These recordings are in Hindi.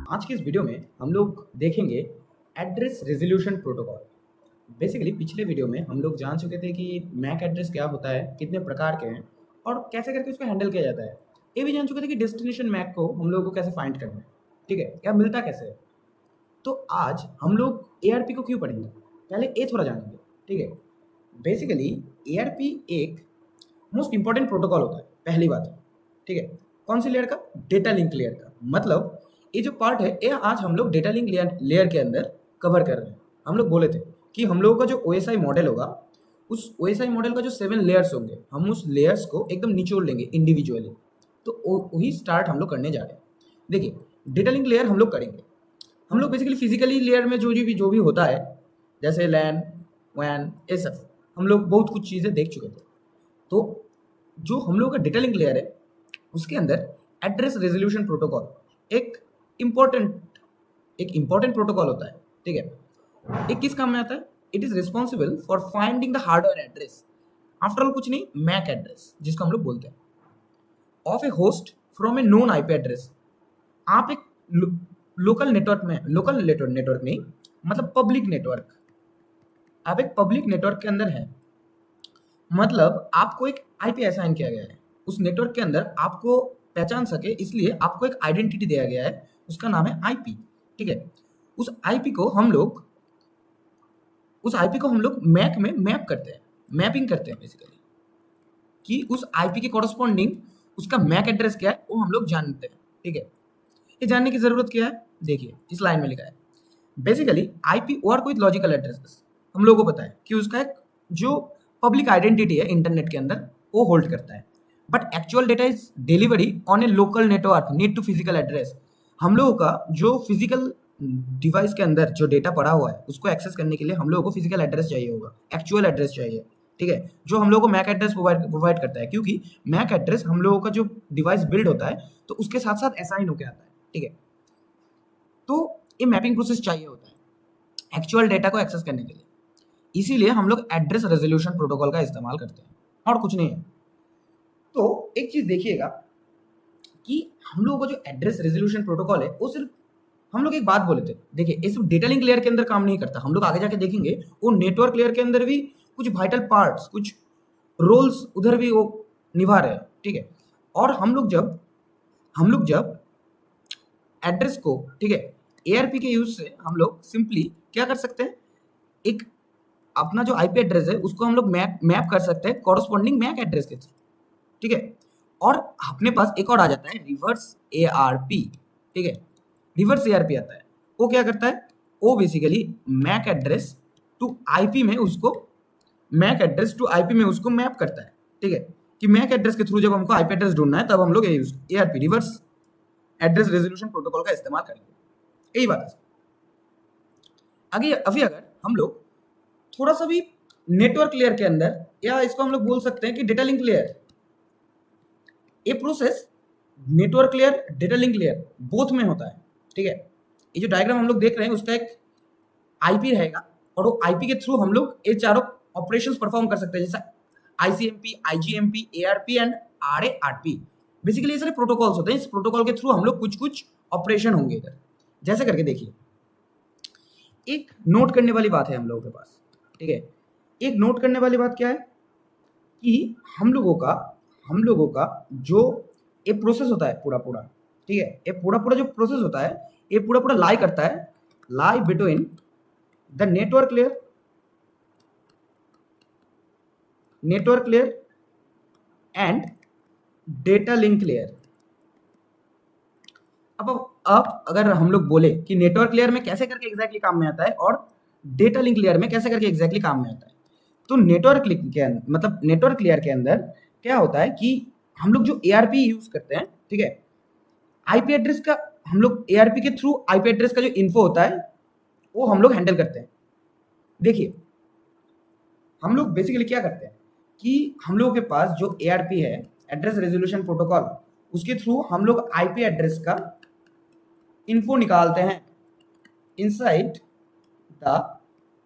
आज के इस वीडियो में हम लोग देखेंगे एड्रेस रेजोल्यूशन प्रोटोकॉल। बेसिकली पिछले वीडियो में हम लोग जान चुके थे कि मैक एड्रेस क्या होता है, कितने प्रकार के हैं और कैसे करके उसको हैंडल किया जाता है। ये भी जान चुके थे कि डेस्टिनेशन मैक को हम लोगों को कैसे फाइंड करना है, ठीक है, क्या मिलता कैसे है। तो आज हम लोग एआरपी को क्यों पढ़ेंगे, पहले ए थोड़ा जानेंगे, ठीक है। बेसिकली एआरपी एक मोस्ट इंपॉर्टेंट प्रोटोकॉल होता है, पहली बात है, ठीक है। कौन सी लेयर का? डेटा लिंक लेयर का। मतलब ये जो पार्ट है ये आज हम लोग डेटा लिंक लेयर के अंदर कवर कर रहे हैं। हम लोग बोले थे कि हम लोगों का जो ओएसआई मॉडल होगा, उस ओएसआई मॉडल का जो 7 लेयर्स होंगे, हम उस लेयर्स को एकदम निचोड़ लेंगे इंडिविजुअली। तो वही स्टार्ट हम लोग करने जा रहे हैं। देखिए, डेटा लिंक लेयर हम लोग करेंगे। हम लोग बेसिकली फिजिकली लेयर में जो भी होता है, जैसे लैन वैन ये सब हम लोग बहुत कुछ चीज़ें देख चुके थे। तो जो हम लोग का डेटा लिंक लेयर है उसके अंदर एड्रेस रेजोल्यूशन प्रोटोकॉल एक इम्पॉर्टेंट प्रोटोकॉल होता है, ठीक है। ये किस काम में आता है? It is responsible for finding the hardware address, after all कुछ नहीं, मैक एड्रेस जिसको हम लोग बोलते हैं, of A host from A known IP address. आप एक लोकल नेटवर्क नहीं, मतलब पब्लिक नेटवर्क, आप एक पब्लिक नेटवर्क के अंदर हैं, मतलब आपको एक आईपी असाइन किया गया है। उस नेटवर्क के अंदर आपको पहचान सके इसलिए आपको एक आइडेंटिटी दिया गया है, उसका नाम है आईपी, ठीक है। उस आईपी को हम लोग मैक में मैप करते हैं, मैपिंग करते हैं बेसिकली, कि उस आईपी के कॉरस्पॉन्डिंग उसका मैक एड्रेस क्या है वो हम लोग जानते हैं, ठीक है। ये जानने की जरूरत क्या है? देखिए इस लाइन में लिखा है, बेसिकली आईपी और कोई लॉजिकल एड्रेस हम लोगों को पता है कि उसका एक जो पब्लिक आइडेंटिटी है इंटरनेट के अंदर वो होल्ड करता है, but actual data is delivery on a local network need to physical address. हम लोगों का जो फिजिकल डिवाइस के अंदर जो डेटा पड़ा हुआ है उसको एक्सेस करने के लिए हम लोगों को फिजिकल एड्रेस चाहिए होगा, एक्चुअल एड्रेस चाहिए, ठीक है, जो हम लोगों को मैक एड्रेस प्रोवाइड करता है, क्योंकि मैक एड्रेस हम लोगों का जो डिवाइस बिल्ड होता है तो उसके साथ साथ असाइन होकर आता है, ठीक है। तो ये मैपिंग प्रोसेस चाहिए होता है एक्चुअल डेटा को एक्सेस करने के लिए, इसीलिए हम लोग एड्रेस रेजोल्यूशन प्रोटोकॉल का इस्तेमाल करते हैं और कुछ नहीं है। तो एक चीज देखिएगा कि हम लोगों का जो एड्रेस रेजोल्यूशन प्रोटोकॉल है वो सिर्फ, हम लोग एक बात बोले थे, देखिए ये सिर्फ डेटा लिंक लेयर के अंदर काम नहीं करता, हम लोग आगे जाके देखेंगे वो नेटवर्क लेयर के अंदर भी कुछ वाइटल पार्ट्स, कुछ रोल्स उधर भी वो निभा रहे हैं, ठीक है। और हम लोग जब एड्रेस को, ठीक है, एआरपी के यूज से हम लोग सिंपली क्या कर सकते हैं, एक अपना जो आईपी एड्रेस है उसको हम लोग मैप कर सकते हैं कॉरस्पॉन्डिंग मैक एड्रेस के थ्रू, ठीक है। और अपने पास एक और आ जाता है रिवर्स एआरपी, ठीक है। रिवर्स एआरपी आता है, वो क्या करता है, वो basically MAC address to IP में उसको मैप करता है, ठीक है, कि मैक एड्रेस के थ्रू जब हमको आईपी एड्रेस ढूंढना है तब हम लोग ARP reverse address resolution protocol का इस्तेमाल करेंगे, यही बात है। आगे अभी अगर हम लोग थोड़ा सा भी नेटवर्क लेयर के अंदर, या इसको हम लोग बोल सकते हैं कि डेटा लिंक लेयर, ये process network layer data link layer both में होता है, ठीक है। ये जो डायग्राम हम लोग देख रहे हैं उसका एक आईपी रहेगा और वो आईपी के थ्रू हम लोग ये चारों ऑपरेशंस परफॉर्म कर सकते हैं, जैसा ICMP, IGMP, ARP and RARP. Basically ये सारे प्रोटोकॉल्स होते हैं, इस प्रोटोकॉल के थ्रू हम लोग कुछ ऑपरेशन होंगे इधर, जैसे करके देखिए। एक नोट करने वाली बात है हम लोगों के पास, ठीक है। एक नोट करने वाली बात क्या है कि हम लोगों का जो ये प्रोसेस होता है पूरा, ठीक है, ये पूरा जो प्रोसेस होता है ये पूरा लाई करता है, lie between the network layer and data link layer. अब अगर हम लोग बोले कि नेटवर्क लेयर में कैसे करके एग्जैक्टली काम में आता है और डेटा लिंक लेयर में कैसे करके एग्जैक्टली काम में आता है, तो नेटवर्क लेयर के अंदर क्या होता है कि हम लोग जो एआरपी यूज करते हैं, ठीक है, आईपी एड्रेस का, हम लोग एआरपी के थ्रू आईपी एड्रेस का जो इन्फो होता है वो हम लोग हैंडल करते हैं। देखिए हम लोग बेसिकली क्या करते हैं कि हम लोगों के पास जो एआरपी है, एड्रेस रेजोल्यूशन प्रोटोकॉल, उसके थ्रू हम लोग आईपी एड्रेस का इन्फो निकालते हैं इनसाइड द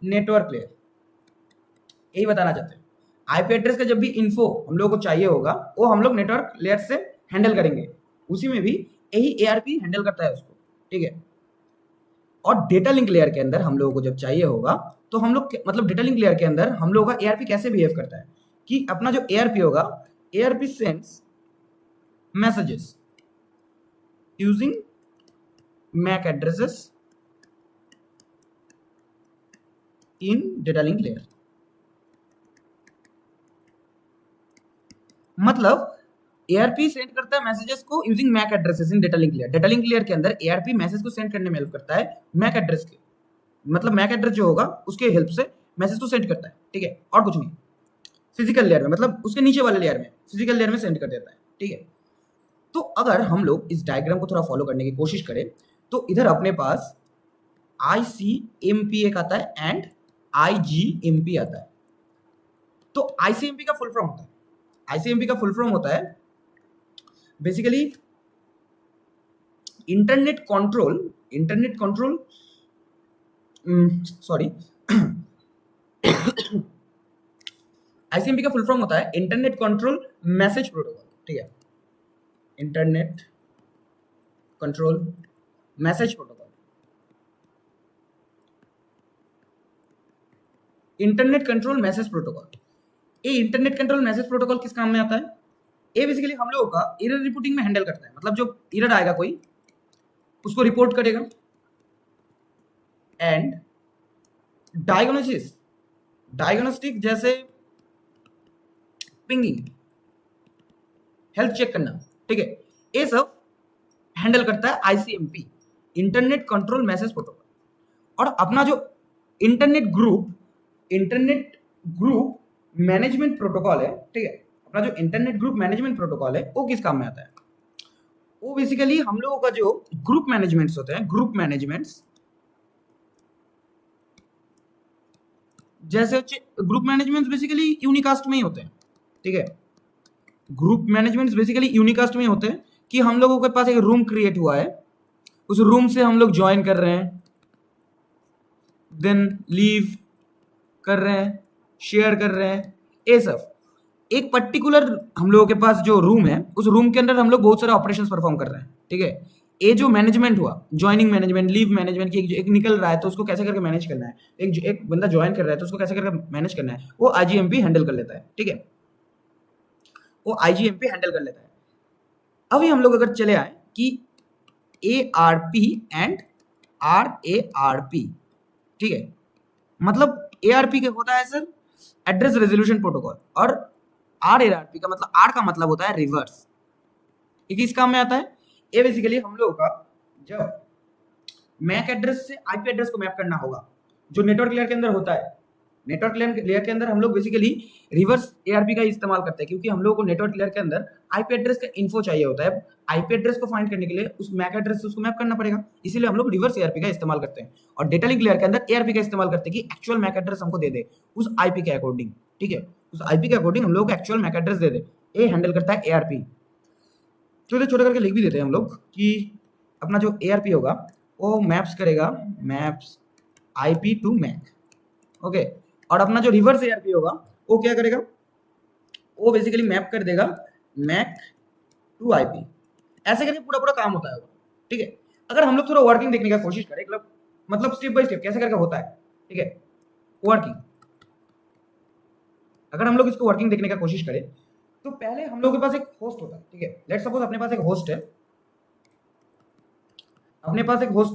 नेटवर्क लेयर, यही बताना चाहते हैं। आईपी एड्रेस का जब भी इन्फो हम लोगों को चाहिए होगा वो हम लोग नेटवर्क लेयर से हैंडल करेंगे, उसी में भी यही एआरपी हैंडल करता है उसको, ठीक है। और डेटा लिंक लेयर के अंदर हम लोगों को जब चाहिए होगा तो हम लोग मतलब डेटा लिंक लेयर के अंदर हम लोगों का एआरपी कैसे बिहेव करता है कि अपना जो एआरपी होगा, ARP sends messages using MAC addresses in data link layer. मतलब एआरपी सेंड करता है मैसेजेस को using MAC addresses in data link layer. Data link layer के अंदर एआरपी मैसेज को सेंड करने में हेल्प करता है मैक एड्रेस के, मतलब मैक एड्रेस जो होगा उसके हेल्प से मैसेज को सेंड करता है, ठीक है, और कुछ नहीं। फिजिकल लेयर में मतलब उसके नीचे वाले लेयर में, फिजिकल लेयर में सेंड कर देता है, ठीक है। तो अगर हम लोग इस डायग्राम को थोड़ा फॉलो करने की कोशिश करें तो इधर अपने पास ICMP एक आता है एंड IGMP आता है। तो ICMP का फुल फॉर्म होता है, ICMP का फुल फॉर्म होता है basically internet control sorry ICMP का फुल फॉर्म होता है इंटरनेट कंट्रोल मैसेज प्रोटोकॉल, ठीक है, internet control message protocol. Internet control message protocol, ये इंटरनेट कंट्रोल मैसेज प्रोटोकॉल किस काम में आता है? ये बेसिकली हम लोगों का एरर रिपोर्टिंग में हैंडल करता है। मतलब जो एरर आएगा कोई उसको रिपोर्ट करेगा एंड डायग्नोस्टिक जैसे पिंगिंग, हेल्थ चेक करना, ठीक है, ये सब हैंडल करता है ICMP, internet control message protocol. और अपना जो इंटरनेट ग्रुप मैनेजमेंट प्रोटोकॉल है, ठीक है, अपना जो इंटरनेट ग्रुप मैनेजमेंट प्रोटोकॉल है वो किस काम में आता है? वो बेसिकली हम लोगों का जो ग्रुप मैनेजमेंट्स होते हैं, ग्रुप मैनेजमेंट्स जैसे ग्रुप मैनेजमेंट्स बेसिकली यूनिकास्ट में ही होते हैं, ठीक है, ग्रुप मैनेजमेंट्स बेसिकली यूनिकास्ट में ही होते हैं कि हम लोगों के पास एक रूम क्रिएट हुआ है, उस रूम से हम लोग ज्वाइन कर रहे हैं, देन लीव कर रहे हैं, शेयर कर रहे हैं, ये सब एक पर्टिकुलर हम लोगों के पास जो रूम है उस रूम के अंदर हम लोग बहुत सारे ऑपरेशंस परफॉर्म कर रहे हैं, ठीक है। ये जो मैनेजमेंट हुआ, ज्वाइनिंग मैनेजमेंट, लीव मैनेजमेंट की एक निकल रहा है तो उसको कैसे करके मैनेज करना है, एक बंदा ज्वाइन कर रहा है तो उसको कैसे करके मैनेज करना है, वो IGMP हैंडल कर लेता है, ठीक है, वो IGMP हैंडल कर लेता है। अभी हम लोग अगर चले आए कि ARP एंड RARP, ठीक है, मतलब ARP क्या होता है सर? Address resolution protocol. और RARP का मतलब, R का मतलब होता है रिवर्स। ये किस काम में आता है? ये बेसिकली हम लोगों का जब मैक एड्रेस से IP एड्रेस को मैप करना होगा, जो नेटवर्क लेयर के अंदर होता है, नेटवर्क लेयर के अंदर हम लोग बेसिकली रिवर्स ARP का इस्तेमाल करते हैं, क्योंकि हम लोगों को नेटवर्क लेयर के अंदर IP एड्रेस का इन्फो चाहिए होता है। IP एड्रेस को फाइंड करने के लिए उस मैक एड्रेस से उसको मैप करना पड़ेगा, इसीलिए हम लोग रिवर्स ARP का इस्तेमाल करते हैं। और डेटा लिंक लेयर के अंदर ARP का इस्तेमाल करते हैं कि एक्चुअल मैक एड्रेस हमको दे दे उस IP के अकॉर्डिंग, ठीक है, उस IP के अकॉर्डिंग हम लोग को एक्चुअल मैक एड्रेस दे दे। ये हैंडल करता है ARP। तो इधर छोटा करके लिख भी देते हैं हम लोग कि अपना जो ARP होगा वो मैप्स करेगा, maps IP to MAC, okay. और अपना जो रिवर्स ARP होगा वो क्या करेगा? वो बेसिकली मैप कर देगा मैक टू IP, ऐसे करके पूरा काम होता है वो, ठीक है। अगर हम लोग थोड़ा वर्किंग देखने का कोशिश करें, मतलब स्टेप बाय स्टेप कैसे करके होता है, ठीक है, वर्किंग, अगर हम लोग इसको वर्किंग देखने का कोशिश करें तो पहले हम लोग के पास एक होस्ट होता है, ठीक है, लेट्स सपोज अपने पास एक होस्ट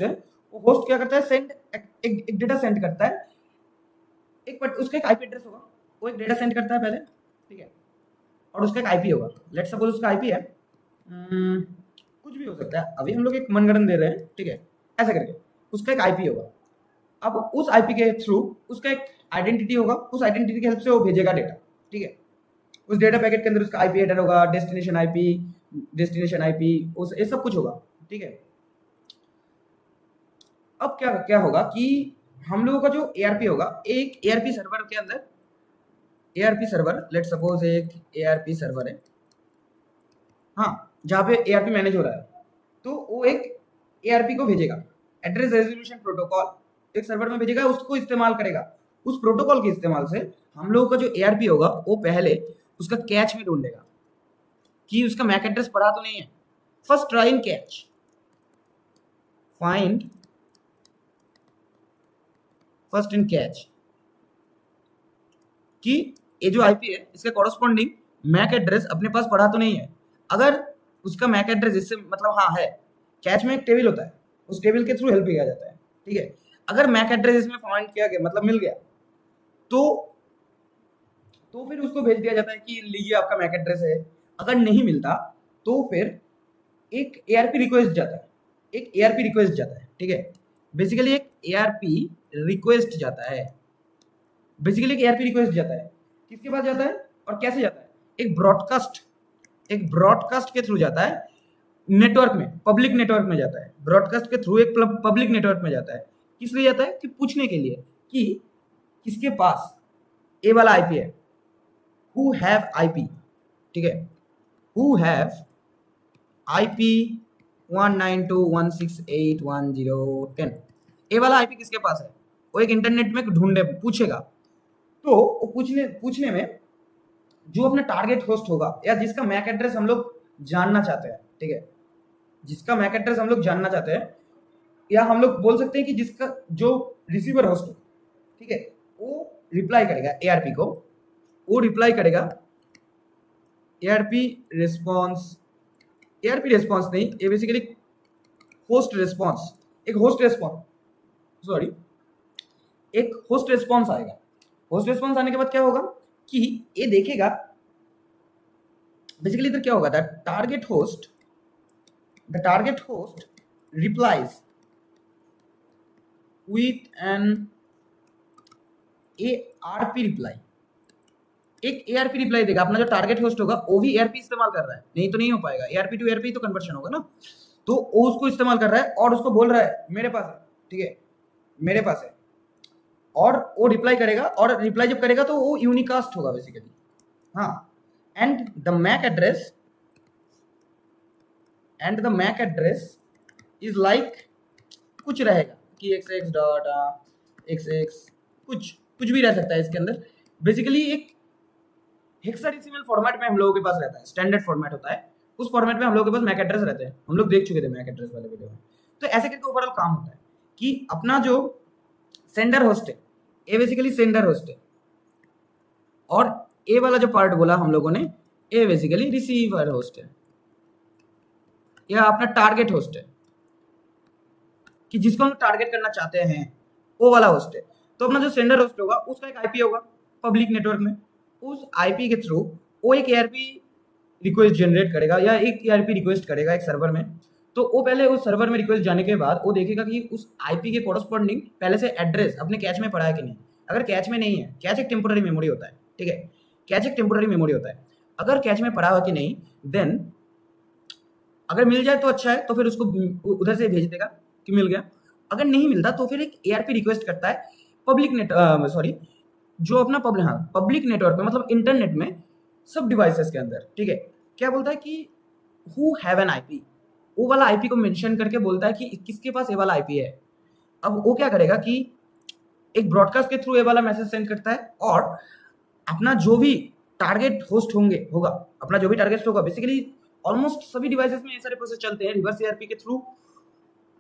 है, वो होस्ट क्या करता है? सेंड एक डेटा सेंड करता है, उसका एक IP एड्रेस होगा, वो एक डेटा सेंड करता है पहले, ठीक है, और उसका एक IP होगा, लेट्स सपोज उसका IP है कुछ भी हो सकता है, अभी हम लोग एक मनगढ़ंत दे रहे हैं, ठीक है, ऐसा करके उसका एक IP होगा। अब उस IP के थ्रू उसका एक आइडेंटिटी होगा, उस आइडेंटिटी की हेल्प से वो भेजेगा डेटा, ठीक है, उस डेटा पैकेट के अंदर उसका IP हेडर होगा, डेस्टिनेशन IP उस ये सब कुछ होगा, ठीक है। अब क्या होगा कि हम लोगों का जो ARP होगा, एक ARP सर्वर के अंदर, ARP सर्वर, लेट्स सपोज एक ARP सर्वर है, हाँ, जहाँ पे ARP मैनेज हो रहा है, तो वो एक ARP को भेजेगा, एड्रेस रेजोल्यूशन प्रोटोकॉल एक सर्वर में भेजेगा, उसको इस्तेमाल करेगा। उस प्रोटोकॉल के इस्तेमाल से हम लोगों का जो ARP होगा वो पहले उसका कैच में ढूंढेगा कि उसका मैक एड्रेस पड़ा तो नहीं है। First try in catch, find first in catch कि ये जो आईपी है इसके कॉरस्पॉन्डिंग मैक एड्रेस अपने पास पड़ा तो नहीं है। अगर उसका मैक एड्रेस इससे मतलब हाँ है, कैच में एक टेबल होता है, उस टेबल के थ्रू हेल्प किया जाता है, ठीक है। अगर मैक एड्रेस इसमें फाइंड किया गया मतलब मिल गया तो फिर उसको भेज दिया जाता है कि लीजिए आपका मैक एड्रेस है। अगर नहीं मिलता तो फिर एक एआरपी रिक्वेस्ट जाता है, एक एआरपी रिक्वेस्ट जाता है, ठीक है। बेसिकली एक एआरपी रिक्वेस्ट जाता है, बेसिकली एक एआरपी रिक्वेस्ट जाता है। किसके पास जाता है और कैसे जाता है? एक ब्रॉडकास्ट के थ्रू जाता है, नेटवर्क में, पब्लिक नेटवर्क में जाता है। ब्रॉडकास्ट के थ्रू एक पब्लिक नेटवर्क में जाता है। किस लिए जाता है? कि पूछने के लिए कि किसके पास ए वाला आईपी है, हु हैव आईपी, ठीक है, हु हैव आईपी 192.168.10.10। ए वाला आईपी किसके पास है? वो एक इंटरनेट में ढूंढे पूछेगा। तो वो पूछने में जो अपना टारगेट होस्ट होगा या जिसका मैक एड्रेस हम लोग जानना चाहते हैं, ठीक है, जिसका मैक एड्रेस हम लोग जानना चाहते हैं, या हम लोग बोल सकते हैं कि जिसका जो रिसीवर होस्ट हो, ठीक है, वो रिप्लाई करेगा एआरपी को, वो रिप्लाई करेगा एआरपी रिस्पॉन्स नहीं, ये बेसिकली होस्ट रिस्पॉन्स, एक होस्ट रिस्पॉन्स आएगा। होस्ट रिस्पॉन्स आने के बाद क्या होगा कि ये देखेगा, बेसिकली इधर क्या होगा, the target host replies with an ARP reply, एक एआरपी रिप्लाई देगा। अपना जो टारगेट होस्ट होगा वो भी एआरपी इस्तेमाल कर रहा है, नहीं तो नहीं हो पाएगा, एआरपी टू एआरपी तो कन्वर्शन होगा ना, तो वो उसको इस्तेमाल कर रहा है और उसको बोल रहा है मेरे पास है, ठीक है, मेरे पास है, और वो रिप्लाई करेगा, और रिप्लाई जब करेगा तो वो यूनिकास्ट होगा बेसिकली, हाँ। And the MAC address is like कुछ रहेगा कि xx कुछ भी रह सकता है इसके अंदर। बेसिकली एक हेक्साडेसिमल फॉर्मेट में हम लोगों के पास रहता है, स्टैंडर्ड फॉर्मेट होता है, उस फॉर्मेट में हम लोगों के पास मैक एड्रेस रहते हैं। हम लोग देख चुके थे मैक एड्रेस वाले वीडियो में। तो ऐसे करके ओवरऑल काम होता है कि अपना जो सेंडर होस्ट है, ये बेसिकली सेंडर होस्ट है, और ए वाला जो पार्ट बोला हम लोगों ने, ये बेसिकली रिसीवर होस्ट है, या अपना टारगेट होस्ट है, कि जिसको हम टारगेट करना चाहते हैं वो वाला होस्ट है। तो अपना जो सेंडर होस्ट होगा उसका एक आईपी होगा पब्लिक नेटवर्क में, उस आईपी के थ्रू वो एक एआरपी रिक्वेस्ट जनरेट करेगा या एक एआरपी रिक्वेस्ट करेगा एक सर्वर में। तो वो पहले उस सर्वर में रिक्वेस्ट जाने के बाद वो देखेगा कि उस आईपी के कॉरस्पॉन्डिंग पहले से एड्रेस अपने कैच में पड़ा है कि नहीं। अगर कैच में नहीं है, कैच एक टेम्पोररी मेमोरी होता है, ठीक है, कैच एक टेम्पोररी मेमोरी होता है, अगर कैच में पड़ा हुआ कि नहीं, देन अगर मिल जाए तो अच्छा है, तो फिर उसको उधर से भेज देगा कि मिल गया। अगर नहीं मिलता तो फिर एक एआरपी रिक्वेस्ट करता है जो अपना पब्लिक नेटवर्क में, मतलब इंटरनेट में सब डिवाइसेस के अंदर, ठीक है, क्या बोलता है कि हु हैव एन आईपी, वो वाला आईपी को मेंशन करके बोलता है कि किसके पास ये वाला आईपी है। अब वो क्या करेगा कि एक ब्रॉडकास्ट के थ्रू ये वाला मैसेज सेंड करता है, और अपना जो भी टारगेट होस्ट होगा, बेसिकली ऑलमोस्ट सभी डिवाइसेस में ये सारे प्रोसेस चलते हैं। रिवर्स एआरपी के थ्रू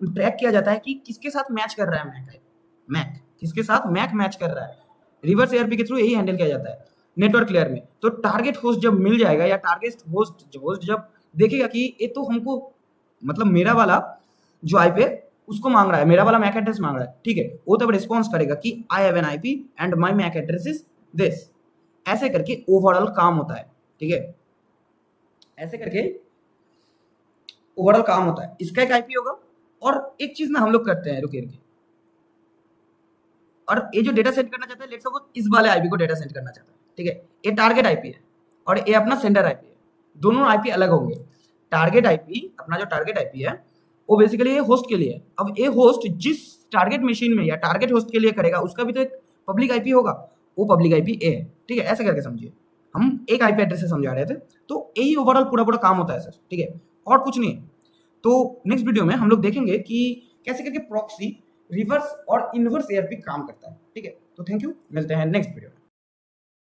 ट्रैक किया जाता है कि किसके साथ मैच कर रहा है मैक किसके साथ मैच कर रहा है। रिवर्स एआरपी के थ्रू यही हैंडल किया जाता है नेटवर्क लेयर में। तो टारगेट होस्ट जब मिल जाएगा, या टारगेट होस्ट जब देखेगा कि ये तो हमको, मतलब मेरा वाला जो आईपी है उसको मांग रहा है, मेरा वाला मैक एड्रेस मांग रहा है, ठीक है, वो तब रिस्पॉन्स करेगा कि I have an IP and my MAC address is this. ऐसे करके ओवरऑल काम होता है, ठीक है, ऐसे करके ओवरऑल काम होता है। इसका एक आईपी होगा, और एक चीज ना हम लोग करते हैं, रुकिए, और ये जो डेटा सेंड करना चाहता है, लेट्स सपोज इस वाले आईपी को डेटा सेंड करना चाहता है, ठीक है, ये टारगेट आईपी है और ये अपना सेंडर आईपी है, दोनों आईपी अलग होंगे। टारगेट आईपी, अपना जो टारगेट आईपी है वो बेसिकली ये होस्ट के लिए है। अब ये होस्ट जिस टारगेट मशीन में या टारगेट होस्ट के लिए करेगा, उसका भी तो एक पब्लिक आईपी होगा, वो पब्लिक आईपी ए है, ठीक है। ऐसे करके समझिए, हम एक आईपी एड्रेस से समझा रहे थे, तो यही ओवरऑल पूरा काम होता है सर, ठीक है, और कुछ नहीं। तो नेक्स्ट वीडियो में हम लोग देखेंगे कि कैसे करके प्रॉक्सी रिवर्स और इनवर्स एआरपी काम करता है, ठीक है। तो थैंक यू, मिलते हैं नेक्स्ट वीडियो में।